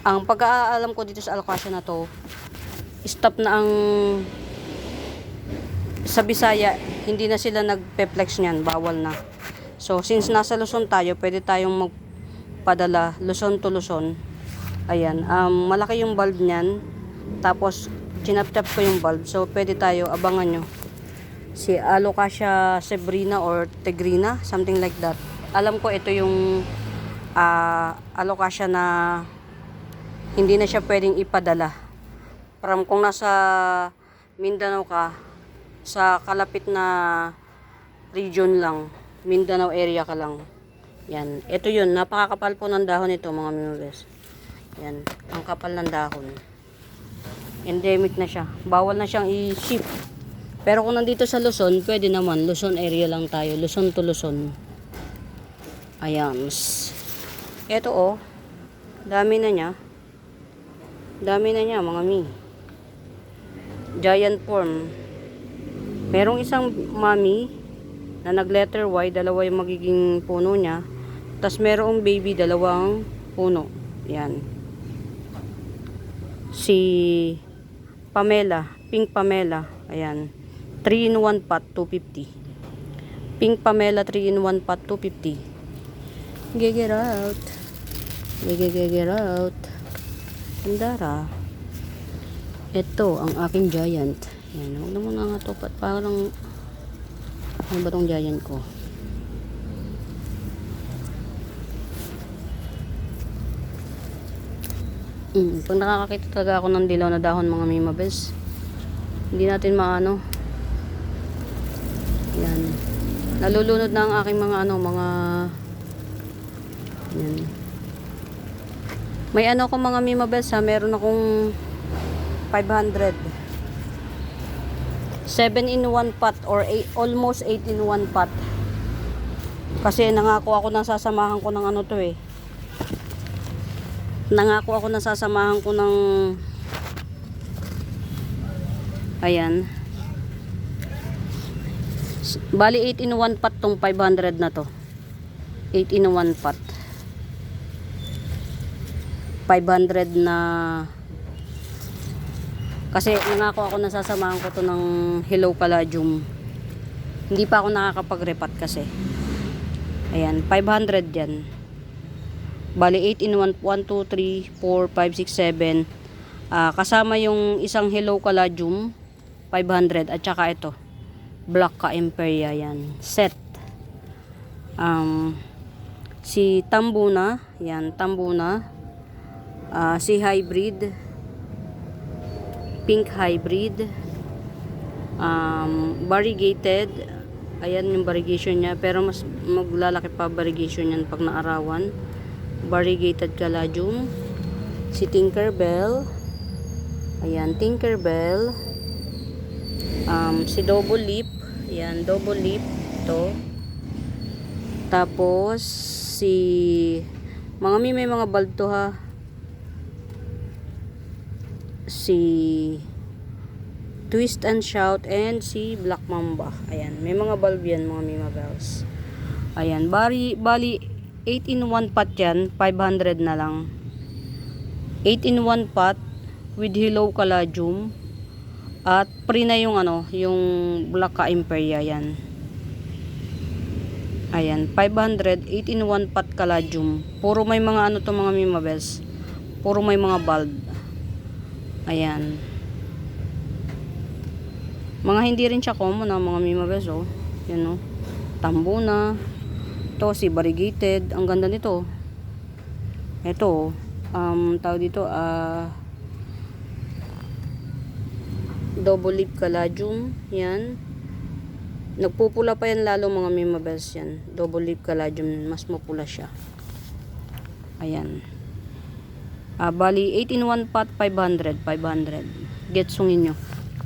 Ang pagkakaalam ko dito sa Alocasia na to, stop na ang sa Bisaya, hindi na sila nagpe-flex niyan, bawal na. So, since nasa Luzon tayo, pwede tayong magpadala Luzon to Luzon. Ayan, malaki yung bulb niyan. Tapos, chinap-chap ko yung bulb. So, pwede tayo, abangan nyo. Si Alocasia sebrina or tegrina, something like that. Alam ko, ito yung Alocasia na hindi na siya pwedeng ipadala. Parang kung nasa Mindanao ka, sa kalapit na region lang, Mindanao area ka lang. Yan. Ito yun. Napakakapal po ng dahon ito, mga Mimabes. Yan. Ang kapal ng dahon. Endemic na siya. Bawal na siyang i-ship. Pero kung nandito sa Luzon, pwede naman. Luzon area lang tayo. Luzon to Luzon. Ayan. Ito, oh. Dami na niya. Dami na niya, mga mi. Giant form. Merong isang mami na nag-letter Y, dalawa yung magiging puno niya. Tapos merong baby, dalawang puno. Yan. Si Pamela, Pink Pamela. Ayan. 3-in-1 pot, 250. Pink Pamela, 3-in-1 pot, 250. Get out. Get out. Andara. Ito, ang aking giant. Yan, huwag na muna nga ito. Parang, ano ba itong giant ko? Pag nakakakita talaga ako ng dilaw na dahon mga mimabes, hindi natin maano. Yan. Nalulunod na ang aking mga mga yan. May ano ko mga mimabes ha, meron akong 500. 7 in 1 pot or almost 8 in 1 pot. Kasi nangako ako na sasamahan ko ng ano to eh. Nangako ako na sasamahan ko ng ayan. Bali 8 in 1 pot tong 500 na to. 8 in 1 pot. 500 na kasi nangako ako na sasamahan ko to ng Hello Caladium. Hindi pa ako nakakapag-repat kasi. Ayan, 500 yan. Bali 8 in 1, 1, 2, 3, 4, 5, 6, 7. Kasama yung isang Hello Caladium 500 at saka ito Black Ka Imperia yan. Set. Si Tambuna, yan, Tambuna. Si Hybrid. Pink Hybrid. Variegated. Ayan yung variegation niya, pero mas maglalaki pa variegation yan pag naarawan. Variegated Caladium. Si Tinkerbell. Ayan, Tinkerbell. Si Double Leaf. Ayan, Double Leaf. Ito. Tapos, si may mga bulb to ha. Si Twist and Shout and si Black Mamba. Ayan, may mga bulb yan mga mimabels. Ayan, bali 8 in 1 pot yan, 500 na lang. 8 in 1 pot with Hello Caladium at free na yung yung Black Ka Imperia yan. Ayan, 500, 8 in 1 pot Caladium. Puro may mga to mga mimabels. Puro may mga bulb. Ayan. Mga hindi rin siya common mga mimabels oh. Yan oh. Tambuna. Ito si Variegated, ang ganda nito. Ito, tawag dito Double Leaf Caladium, yan. Nagpupula pa yan lalo mga mimabels yan. Double Leaf Caladium, mas mapula siya. Ayan. Bali 8 in 1 pot 500. Getsungin nyo.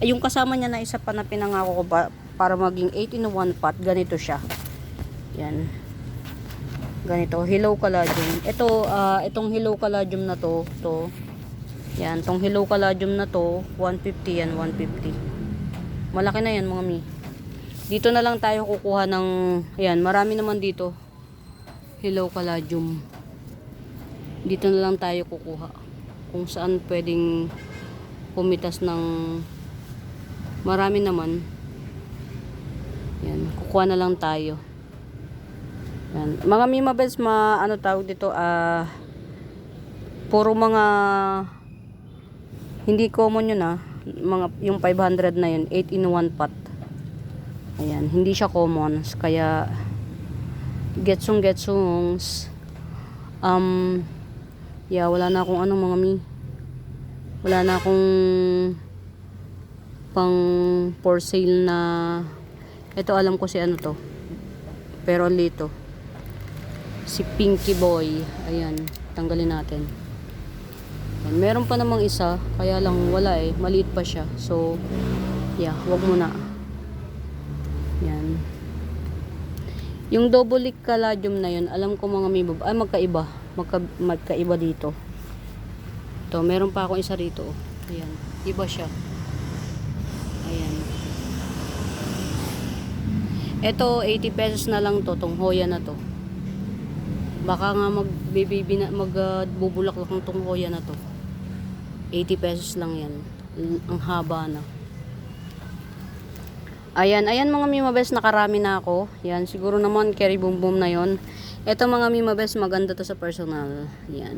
Yung kasama niya na isa pa na pinangako ko para maging 8 in 1 pot, ganito siya. Yan. Ganito, Hello Caladium. Ito, itong Hello Caladium na to. Yan, tong Hello Caladium na to, 150 yan, 150. Malaki na yan mga mi. Dito na lang tayo kukuha ng, ayan, marami naman dito. Hello Caladium. Dito na lang tayo kukuha. Kung saan pwedeng pumitas ng, marami naman. Yan, kukuha na lang tayo. Yan. Mga mimabels, tawag dito, puro mga hindi common yun yung 500 na yun, 8 in 1 pot. Ayan, hindi siya common, kaya getsungs. Yeah, wala na akong mga wala na akong pang for sale na ito, alam ko si to, pero lito si Pinky Boy. Ayan, tanggalin natin. Ayan, meron pa namang isa, kaya lang wala maliit pa siya. So, yeah, wag muna. Yan. Yung Double Leaf Caladium na yun, alam ko mga mibab, magkaiba. Magkaiba dito. Ito, meron pa akong isa rito. Ayan, iba siya. Ayan. Ito, 80 pesos na lang to, tong Hoya na to. Baka nga magbubulaklak ng tong Hoya na to. 80 pesos lang yan. Ang haba na. Ayan mga mimabes, nakarami na ako. Yan, siguro naman carry boom boom na yon. Ito mga mimabes, maganda to sa personal. Yan.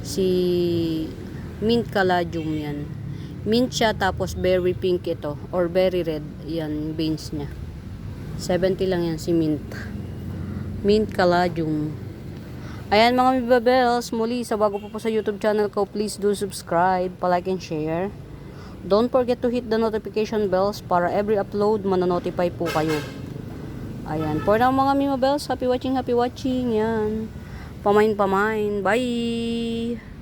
Si Mint Caladium yan. Mint siya, tapos berry pink ito. Or berry red. Yan, veins niya. 70 lang yan si Mint. Mint Caladium. Ayan mga Mibabels, muli sa bago po sa YouTube channel ko, please do subscribe, palike and share. Don't forget to hit the notification bells para every upload manonotify po kayo. Ayan, for now mga Mibabels, happy watching, yan. Pamain. Bye!